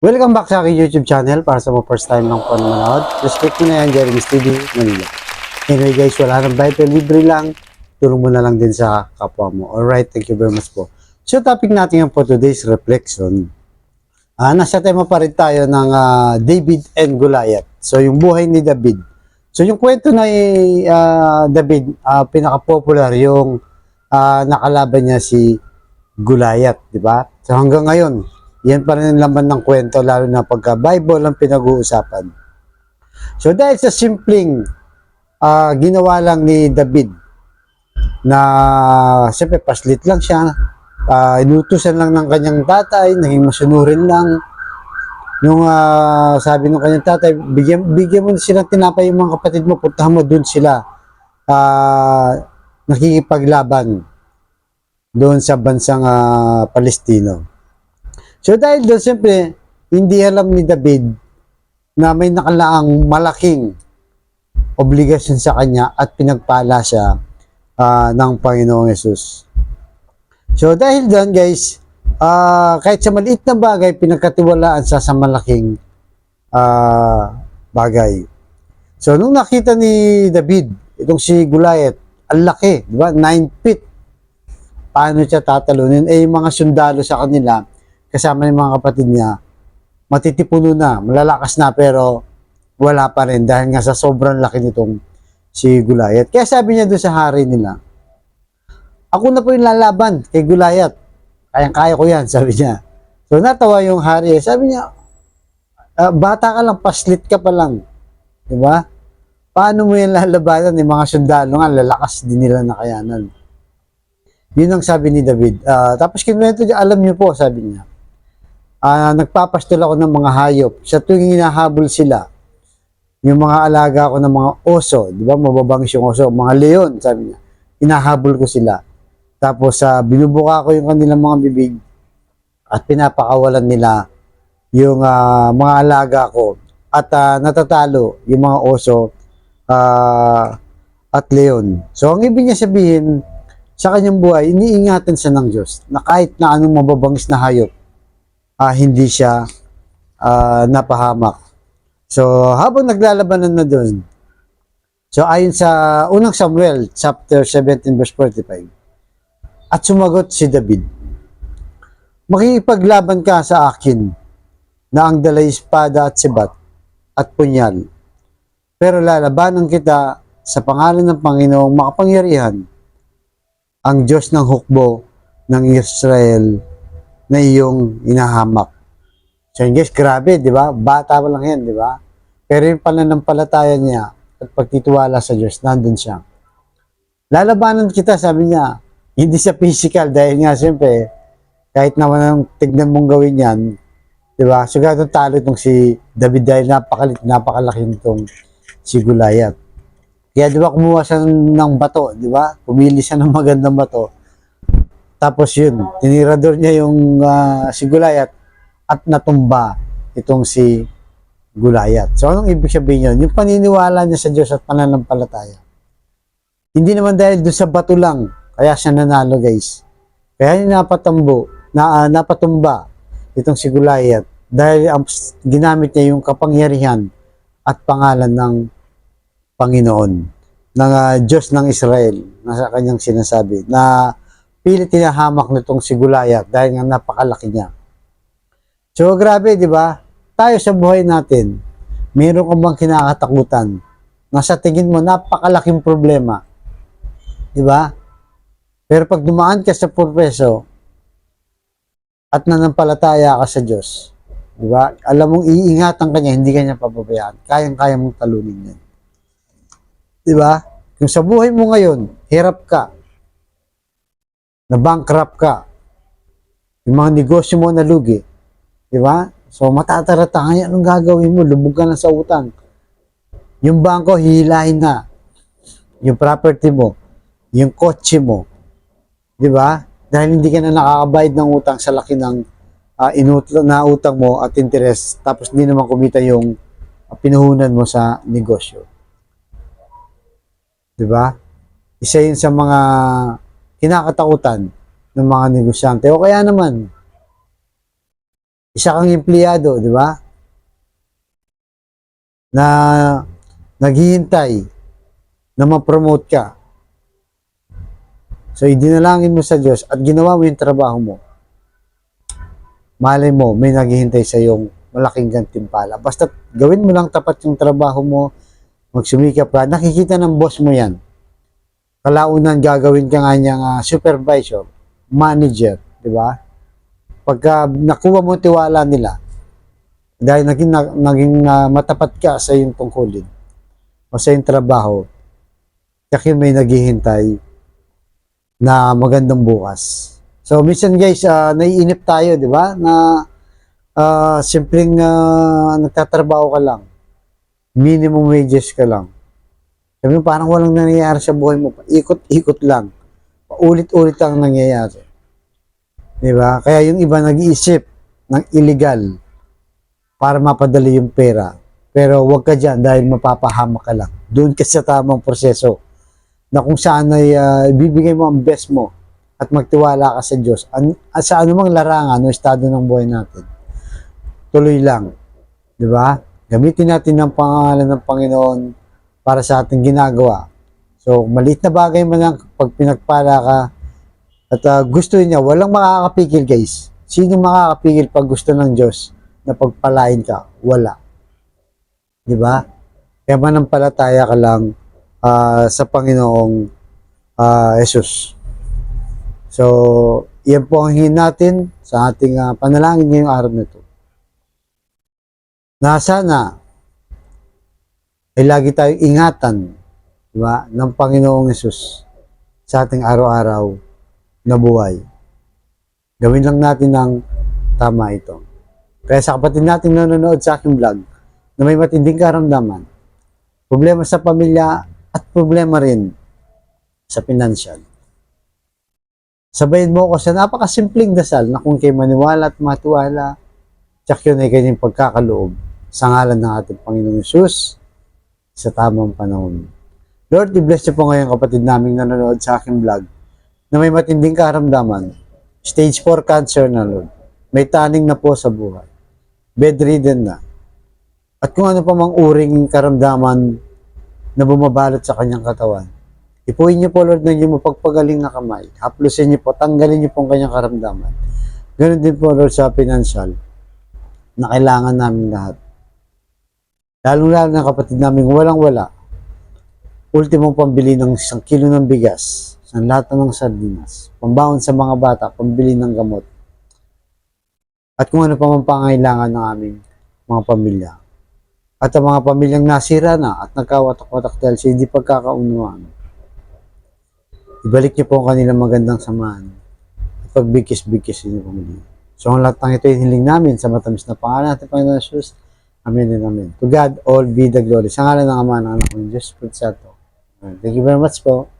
Welcome back sa aking YouTube channel. Para sa mga first time lang po na manood, respect mo na yan, Jeremy's TV, Manila. Anyway guys, wala nang bayad, libre lang. Tulong mo na lang din sa kapwa mo. Alright, thank you very much po. So topic natin po today's reflection. Nasa tema pa rin tayo ng David and Goliath. So yung buhay ni David. So yung kwento na David, pinaka-popular yung nakalaban niya si Goliath, di ba? So hanggang ngayon, yan pa rin ang laman ng kwento, lalo na pagka Bible ang pinag-uusapan. So dahil sa simpleng ginawa lang ni David na siyempre paslit lang siya, inutusan lang ng kanyang tatay, naging masunurin lang. Nung sabi ng kanyang tatay, bigyan mo na silang tinapay yung mga kapatid mo, puntahan mo dun sila nakikipaglaban doon sa bansang Palestino. So dahil doon, siyempre, hindi alam ni David na may nakalaang malaking obligasyon sa kanya at pinagpala siya ng Panginoong Yesus. So dahil doon guys, kahit sa maliit na bagay, pinagkatiwalaan sa malaking bagay. So nung nakita ni David, itong si Goliath, ang laki, di ba? 9 feet. Paano siya tatalunin? Yung mga sundalo sa kanila, kasama ng mga kapatid niya, matitipuno na, malalakas na, pero wala pa rin dahil nga sa sobrang laki nitong si Goliath. Kaya sabi niya doon sa hari nila, ako na po yung lalaban kay Goliath. Kayang-kaya ko yan, sabi niya. So natawa yung hari. Sabi niya, bata ka lang, paslit ka pa lang. Diba? Paano mo yan lalabanan? Yung mga sundalo nga, lalakas din nila na kayanan. Yun ang sabi ni David. Tapos kinuwento niya, alam niyo po, sabi niya, nagpapastol ako ng mga hayop. Sa tuwing hinahabol sila, yung mga alaga ko ng mga oso, di ba, mababangis yung oso, mga leon, sabi niya, hinahabol ko sila. Tapos binubuka ko yung kanilang mga bibig at pinapakawalan nila yung mga alaga ko. At natatalo yung mga oso at leon. So ang ibig niya sabihin, sa kanyang buhay, iniingatan siya ng Diyos na kahit na anong mababangis na hayop, hindi siya napahamak. So, habang naglalabanan na doon, so ayon sa unang Samuel, chapter 17, verse 45, at sumagot si David, makikipaglaban ka sa akin na ang dalay espada at sibat at punyal. Pero lalabanan kita sa pangalan ng Panginoong makapangyarihan, ang Diyos ng hukbo ng Israel na iyong inahamak. So guys, grabe, di ba? Bata pa lang yan, di ba? Pero yung pananampalataya niya at pagtitiwala sa Diyos, nandun siya. Lalabanan kita, sabi niya, hindi sa physical dahil nga siyempre, kahit naman ang tignan mong gawin yan, di ba? Sugatong talo itong si David dahil napakalaki nitong si Goliath. Kaya di ba kumuha siya ng bato, di ba? Pumili siya ng magandang bato. Tapos yun, tinirador niya yung si Goliath at natumba itong si Goliath. So anong ibig sabihin yun? Yung paniniwala niya sa Diyos at pananampalataya. Hindi naman dahil doon sa bato lang, kaya siya nanalo guys. Kaya napatumba itong si Goliath dahil ginamit niya yung kapangyarihan at pangalan ng Panginoon, ng Diyos ng Israel, na sa kanyang sinasabi, na pilit tinahamak nitong si Goliath dahil nga napakalaki niya. So grabe, di ba? Tayo sa buhay natin, meron ka bang kinakatakutan na sa tingin mo napakalaking problema? Di ba? Pero pag dumaan ka sa purpose at nanampalataya ka sa Diyos, di ba? Alam mong iingatan ka niya, hindi ka niya pababayaan. Kayang-kaya mong talunin yan. Di ba? Kung sa buhay mo ngayon, hirap ka, na-bankrupt ka, yung mga negosyo mo nalugi, di ba? So, matatarata ngayon, anong gagawin mo? Lubog ka na sa utang. Yung bangko, hihilahin na. Yung property mo, yung kotse mo, di ba? Dahil hindi ka na nakakabayad ng utang sa laki ng na utang mo at interest, tapos hindi naman kumita yung pinuhunan mo sa negosyo. Di ba? Isa yun sa mga kinakatakutan ng mga negosyante. O kaya naman, Isa kang empleyado, di ba? Na naghihintay na ma-promote ka. So, idinalangin mo sa Diyos at ginawa mo yung trabaho mo. Malay mo, may naghihintay sa yung malaking gantimpala. Basta gawin mo lang tapat yung trabaho mo, magsumikap ka, nakikita ng boss mo yan. Kalaunan gagawin ka nga niyang supervisor, manager, di ba? Pagka nakuha mo tiwala nila, dahil naging matapat ka sa iyong tungkulin o sa iyong trabaho, kaya may naghihintay na magandang bukas. So, minsan guys, naiinip tayo, di ba? Na simpleng nagtatrabaho ka lang. Minimum wages ka lang. Sabi mo, parang walang nangyayari sa buhay mo. Ikot-ikot lang. Paulit-ulit lang nangyayari. Di ba? Kaya yung iba nag-iisip ng illegal para mapadali yung pera. Pero huwag ka dyan dahil mapapahama ka lang. Doon ka sa tamang proseso na kung saan ay ibibigay mo ang best mo at magtiwala ka sa Diyos. Sa anumang larangan o estado ng buhay natin. Tuloy lang. Di ba? Gamitin natin ang pangalan ng Panginoon para sa ating ginagawa. So, maliit na bagay man lang pag pinagpala ka at gusto niya, walang makakapigil guys. Sino makakapigil pag gusto ng Diyos na pagpalain ka? Wala. Di ba? Kaya manampalataya ka lang sa Panginoong Jesus. So, yan po ang hingin natin sa ating panalangin ngayong araw na ito. Na sana ay lagi tayong ingatan, di ba, ng Panginoong Jesus sa ating araw-araw na buhay. Gawin lang natin ng tama ito. Kaya sa kapatid natin nanonood sa aking vlog na may matinding karamdaman, problema sa pamilya at problema rin sa financial, sabayin mo ako sa napakasimpleng dasal na kung kayo maniwala at matiwala, tsak yun ay kanyang pagkakaloob sa ngalan ng ating Panginoong Jesus sa tamang panahon. Lord, i-bless niyo po ngayon kapatid naming nanonood sa aking vlog na may matinding karamdaman, stage 4 cancer na Lord, may taning na po sa buhay, bedridden na, at kung ano pa mang uring karamdaman na bumabalot sa kanyang katawan, ipuin niyo po Lord na inyong mapagpagaling na kamay, haplusin niyo po, tanggalin niyo po ang kanyang karamdaman. Ganun din po Lord sa financial na kailangan namin lahat. Lalong-lalo na kapatid namin walang-wala. Ultimong pambili ng 1 kilo ng bigas, sa lahat ng sardinas, pambaon sa mga bata, pambili ng gamot, at kung ano pa man pangailangan ng aming mga pamilya. At ang mga pamilyang nasira na at nagkawatak-watak dahil sa hindi pagkakaunawaan, ibalik niyo po ang kanilang magandang samahan at pagbigkis-bigkis niyo po muli. So ang lahat ng ito ay hiling namin sa matamis na pangalan natin Panginoon Jesus. Amen and amen. To God all be the glory. Sa ngalan ng Ama, ng Anak, ng Diyos, Espiritu Santo. Thank you very much po.